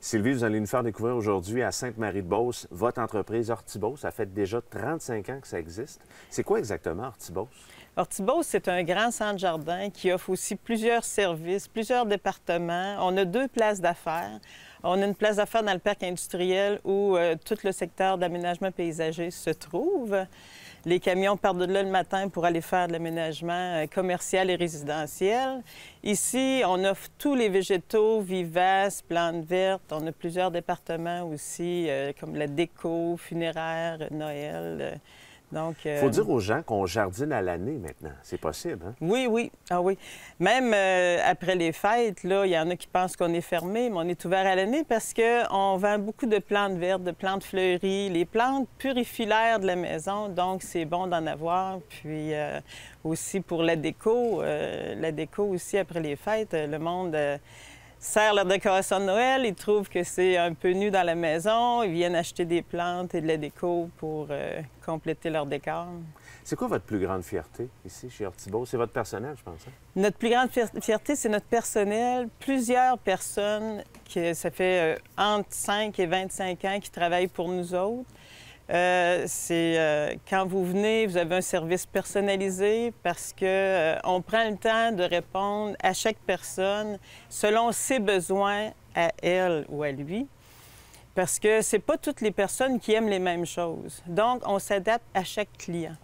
Sylvie, vous allez nous faire découvrir aujourd'hui à Sainte-Marie-de-Beauce votre entreprise Horti-Beauce. Ça fait déjà 35 ans que ça existe. C'est quoi exactement Horti-Beauce? Horti-Beauce, c'est un grand centre jardin qui offre aussi plusieurs services, plusieurs départements. On a 2 places d'affaires. On a une place d'affaires dans le parc industriel où tout le secteur d'aménagement paysager se trouve. Les camions partent de là le matin pour aller faire de l'aménagement commercial et résidentiel. Ici, on offre tous les végétaux, vivaces, plantes vertes. On a plusieurs départements aussi, comme la déco, funéraire, Noël. Donc, faut dire aux gens qu'on jardine à l'année maintenant. C'est possible, hein? Oui, oui. Ah oui. Même après les fêtes, là, il y en a qui pensent qu'on est fermé, mais on est ouvert à l'année parce qu'on vend beaucoup de plantes vertes, de plantes fleuries, les plantes purifient de la maison, donc c'est bon d'en avoir. Puis aussi pour la déco aussi après les fêtes, le monde sert leur décoration de Noël, ils trouvent que c'est un peu nu dans la maison, ils viennent acheter des plantes et de la déco pour compléter leur décor. C'est quoi votre plus grande fierté ici chez Horti-Beauce? C'est votre personnel, je pense. Hein? Notre plus grande fierté, c'est notre personnel. Plusieurs personnes, ça fait entre 5 et 25 ans qui travaillent pour nous autres. Quand vous venez, vous avez un service personnalisé parce qu'on prend le temps de répondre à chaque personne selon ses besoins à elle ou à lui. Parce que c'est pas toutes les personnes qui aiment les mêmes choses. Donc, on s'adapte à chaque client.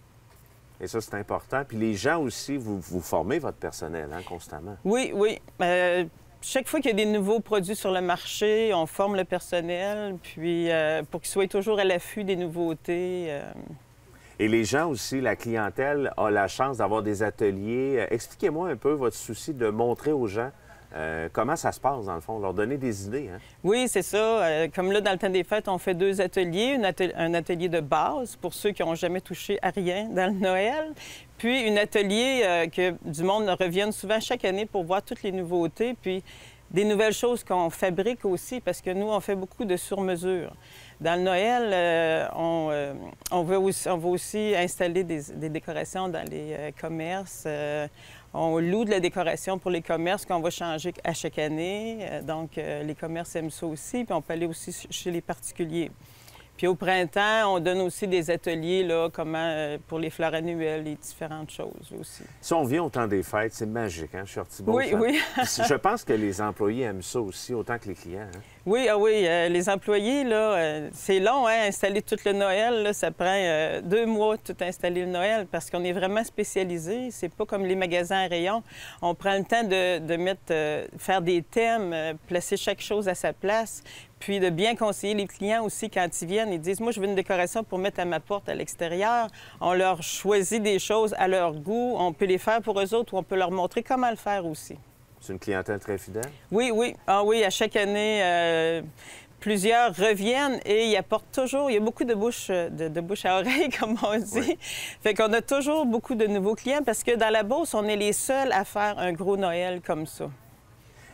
Et ça, c'est important. Puis les gens aussi, vous formez votre personnel, hein, constamment. Oui, oui. Chaque fois qu'il y a des nouveaux produits sur le marché, on forme le personnel, puis pour qu'ils soient toujours à l'affût des nouveautés. Et les gens aussi, la clientèle a la chance d'avoir des ateliers. Expliquez-moi un peu votre souci de montrer aux gens comment ça se passe, dans le fond, leur donner des idées. Hein? Oui, c'est ça. Comme là, dans le temps des fêtes, on fait 2 ateliers. Un atelier de base pour ceux qui n'ont jamais touché à rien dans le Noël. Puis un atelier que du monde revienne souvent chaque année pour voir toutes les nouveautés. Puis des nouvelles choses qu'on fabrique aussi, parce que nous, on fait beaucoup de sur-mesure. Dans le Noël, on va aussi installer des décorations dans les commerces. On loue de la décoration pour les commerces qu'on va changer à chaque année. Donc, les commerces aiment ça aussi. Puis on peut aller aussi chez les particuliers. Puis au printemps, on donne aussi des ateliers là, pour les fleurs annuelles et différentes choses aussi. Si on vient au temps des fêtes, c'est magique, hein, chez Horti-Beauce? Oui, oui. Je pense que les employés aiment ça aussi, autant que les clients. Hein? Oui, les employés, là, c'est long, hein, installer tout le Noël, là, ça prend 2 mois tout installer le Noël parce qu'on est vraiment spécialisé. C'est pas comme les magasins à rayons. On prend le temps de faire des thèmes, placer chaque chose à sa place, puis de bien conseiller les clients aussi quand ils viennent. Ils disent, moi, je veux une décoration pour mettre à ma porte à l'extérieur. On leur choisit des choses à leur goût. On peut les faire pour eux autres ou on peut leur montrer comment le faire aussi. C'est une clientèle très fidèle? Oui, oui. Ah oui, à chaque année, plusieurs reviennent et ils apportent toujours... Il y a beaucoup de bouche à oreille, comme on dit. Oui. Fait qu'on a toujours beaucoup de nouveaux clients parce que dans la Beauce, on est les seuls à faire un gros Noël comme ça.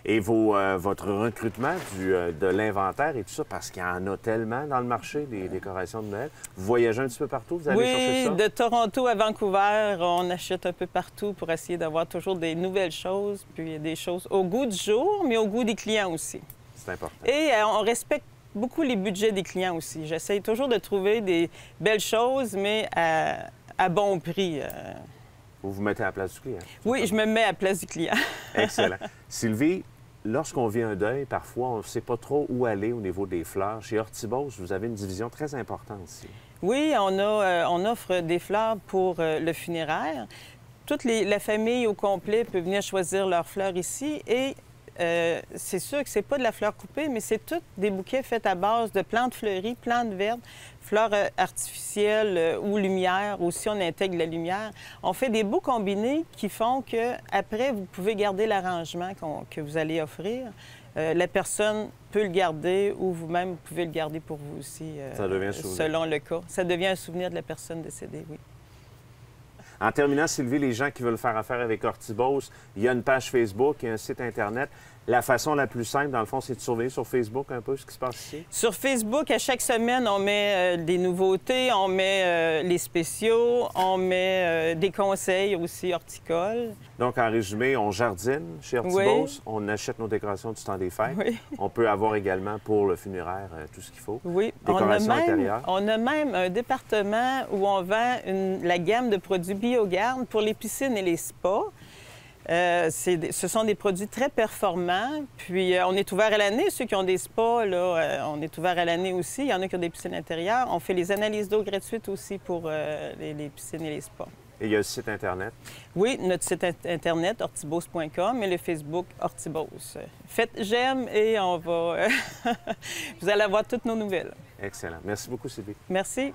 Et votre recrutement de l'inventaire et tout ça, parce qu'il y en a tellement dans le marché, des décorations de Noël. Vous voyagez un petit peu partout, vous allez chercher ça? Oui, de Toronto à Vancouver, on achète un peu partout pour essayer d'avoir toujours des nouvelles choses, puis des choses au goût du jour, mais au goût des clients aussi. C'est important. Et on respecte beaucoup les budgets des clients aussi. J'essaye toujours de trouver des belles choses, mais à bon prix. Vous vous mettez à la place du client? Oui, je me mets à la place du client. Excellent. Sylvie, lorsqu'on vit un deuil, parfois, on ne sait pas trop où aller au niveau des fleurs. Chez Horti-Beauce, vous avez une division très importante ici. Oui, on offre des fleurs pour le funéraire. La famille au complet peut venir choisir leurs fleurs ici et c'est sûr que c'est pas de la fleur coupée, mais c'est tous des bouquets faits à base de plantes fleuries, plantes vertes, fleurs artificielles ou lumière. Aussi, on intègre la lumière. On fait des beaux combinés qui font que après, vous pouvez garder l'arrangement que vous allez offrir. La personne peut le garder ou vous-même, vous pouvez le garder pour vous aussi, ça devient un souvenir. Selon le cas. Ça devient un souvenir de la personne décédée, oui. En terminant, Sylvie, les gens qui veulent faire affaire avec Horti-Beauce, il y a une page Facebook, il y a un site Internet. La façon la plus simple, dans le fond, c'est de surveiller sur Facebook un peu ce qui se passe ici? Sur Facebook, à chaque semaine, on met des nouveautés, on met les spéciaux, on met des conseils aussi horticoles. Donc, en résumé, on jardine chez Hortibos, on achète nos décorations du temps des fêtes. Oui. On peut avoir également pour le funéraire tout ce qu'il faut. Oui, Décoration intérieure. on a même un département où on vend la gamme de produits Biogarde pour les piscines et les spas. Ce sont des produits très performants. Puis, on est ouvert à l'année. Ceux qui ont des spas, là, on est ouvert à l'année aussi. Il y en a qui ont des piscines intérieures. On fait les analyses d'eau gratuites aussi pour les piscines et les spas. Et il y a le site Internet. Oui, notre site Internet, hortibos.com, et le Facebook Hortibos. Faites j'aime et on va... Vous allez avoir toutes nos nouvelles. Excellent. Merci beaucoup, Sylvie. Merci.